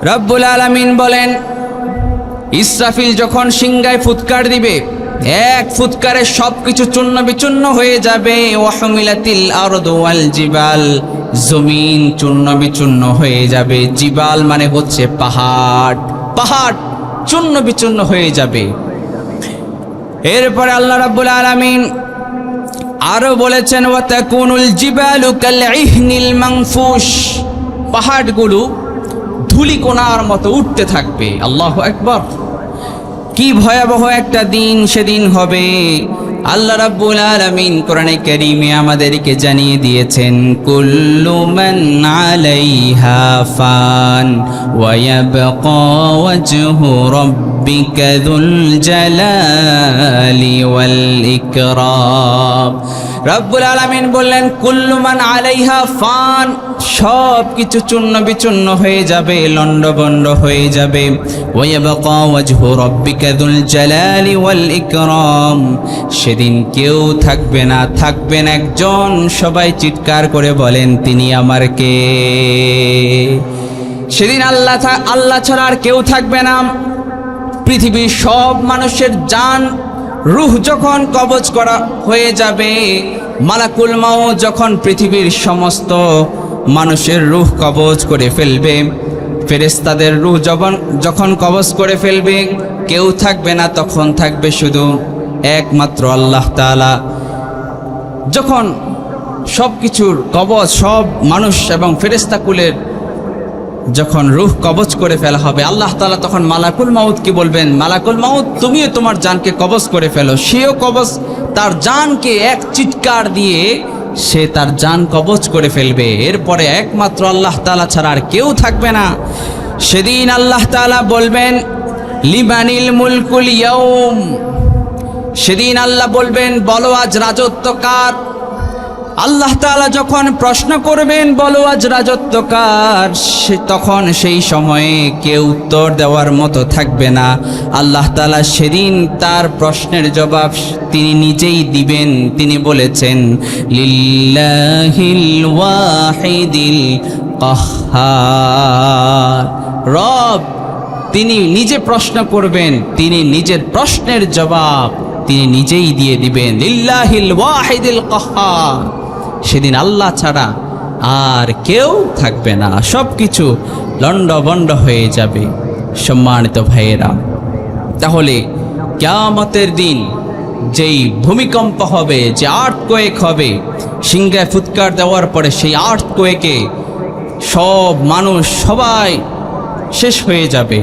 রব্বুল আলামিন বলেন, ইসরাফিল যখন সিংহায় ফুৎকার দিবে, এক ফুৎকারে সবকিছু চূর্ণ বিচূর্ণ হয়ে যাবে। ওয়াহুমিলাতিল আরদু ওয়াল জিবাল, জমিন চূর্ণ বিচূর্ণ হয়ে যাবে। জিবাল মানে হচ্ছে পাহাড়, পাহাড় চূর্ণ বিচূর্ণ হয়ে যাবে। এরপরে আল্লাহ রাব্বুল আলামিন আরো বলেছেন, ওয়াতাকুনুল জিবালু কালইহনিল মানফুশ, পাহাড়গুলো ধূলিকণার মতো উঠতে থাকবে। আল্লাহু আকবার! কি ভয়াবহ একটা দিন সেদিন হবে। আল্লাহ রাব্বুল আলামিন কোরআনে কারীমে আমাদেরকে জানিয়ে দিয়েছেন, কুল্লু মান আলাইহা ফান ওয়া ইয়াবকা ওয়াজহু রাব্বিকা যুল জালালি ওয়াল ইকরাম। রব্বুল আলামিন বললেন, কুল্লু মান আলাইহা ফান, সব কিছু চূর্ণ বিচূর্ণ হয়ে যাবে, লণ্ডভণ্ড হয়ে যাবে। ওয়া ইয়াবকা ওয়াজহু রাব্বিকা যুল জালালি ওয়াল ইকরাম, সেদিন কেউ থাকবে না, থাকবেন একজন। সবাই চিৎকার করে বলেন, তিনি আমার কে? সেদিন আল্লাহ ছাড়া আর কেউ থাকবে না। পৃথিবীর সব মানুষের জান রূহ যখন কবজ করা হয়ে যাবে, মালাকুল মাউত যখন পৃথিবীর সমস্ত মানুষের রূহ কবজ করে ফেলবে, ফেরেশতাদের রূহ যখন কবজ করে ফেলবে, কেউ থাকবে না। তখন থাকবে শুধু একমাত্র আল্লাহ তাআলা। যখন সব কিছুর কবজ, সব মানুষ এবং ফেরেশতাকুলের যখন রূহ কবজ করে ফেলা হবে, আল্লাহ তাআলা তখন মালাকুল মাউতকে বলবেন, মালাকুল মাউত তুমিও তোমার জানকে কবজ করে ফেলো। সেও কবজ, তার জানকে এক চিৎকার দিয়ে সে তার জান কবজ করে ফেলবে। এরপরে একমাত্র আল্লাহ তাআলা ছাড়া আর কেউ থাকবে না। সেদিন আল্লাহ তাআলা বলবেন, লিমানিল মুলকুল ইয়াউম, সেদিন আল্লাহ বলবেন, বলো আজ রাজত্ব কার? আল্লাহ তাআলা যখন প্রশ্ন করবেন, বলো আজ রাজত্ব কার, তখন সেই সময়ে কেউ উত্তর দেওয়ার মতো থাকবে না। আল্লাহ তাআলা সেদিন তার প্রশ্নের জবাব তিনি নিজেই দিবেন। তিনি বলেছেন, লিল্লাহিল ওয়াহিদিল কাহ্হার, রব তিনি নিজে প্রশ্ন করবেন, তিনি নিজের প্রশ্নের জবাব তিনি নিজেই দিয়ে দিবেন। লিল্লাহিল ওয়াহিদিল কাহ্হার, সেদিন আল্লাহ ছাড়া আর কেউ থাকবে না, সব কিছু লণ্ডভণ্ড হয়ে যাবে। সম্মানিত ভাইয়েরা, তাহলে কিয়ামতের দিন যেই ভূমিকম্প হবে, যে আর্থকোয়েক হবে, সিংহায় ফুৎকার দেওয়ার পরে সেই আর্থকোয়েকে সব মানুষ সবাই শেষ হয়ে যাবে।